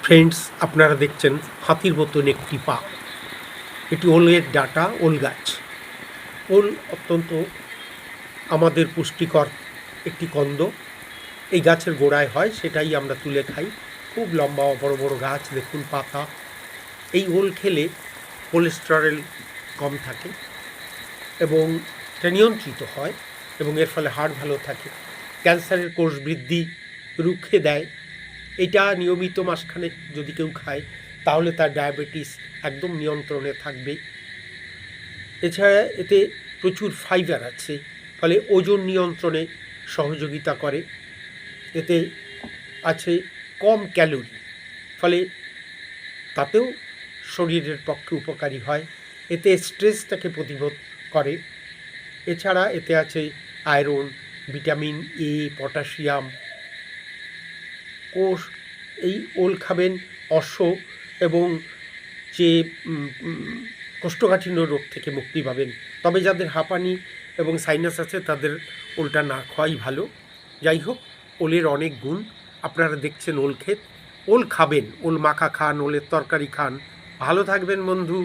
Friends, আপনারা দেখছেন হাতির মতন একটি পা। এটি ওলের ডাঁটা, ওল গাছ। ওল অত্যন্ত আমাদের পুষ্টিকর একটি কন্দ। এই গাছের গোড়ায় হয়, সেটাই আমরা তুলে খাই। খুব লম্বা বড় বড় গাছ, দেখুন পাতা। এই ওল খেলে কোলেস্টেরল কম থাকে এবং এটা নিয়ন্ত্রিত হয় এবং এর ফলে হাড় ভালো থাকে, ক্যান্সারের কোষ বৃদ্ধি রুখে দেয়। এটা নিয়মিত মাসখানেক যদি কেউ খায় তাহলে তার ডায়াবেটিস একদম নিয়ন্ত্রণে থাকবে। এছাড়া এতে প্রচুর ফাইবার আছে, ফলে ওজন নিয়ন্ত্রণে সহযোগিতা করে। এতে আছে কম ক্যালোরি, ফলে তাতেও শরীরের পক্ষে উপকারী হয়। এতে স্ট্রেসটাকে প্রতিরোধ করে। এছাড়া এতে আছে আয়রন, ভিটামিন এ, পটাশিয়াম। কোষ এই ওল খাবেন, অশ্ব এবং যে কোষ্ঠকাঠিন্য রোগ থেকে মুক্তি পাবেন। তবে যাদের হাঁপানি এবং সাইনাস আছে তাদের ওলটা না খাওয়াই ভালো। যাই হোক, ওলের অনেক গুণ। আপনারা দেখছেন ওল ক্ষেত। ওল খাবেন, ওল মাখা খান, ওলের তরকারি খান। ভালো থাকবেন বন্ধু।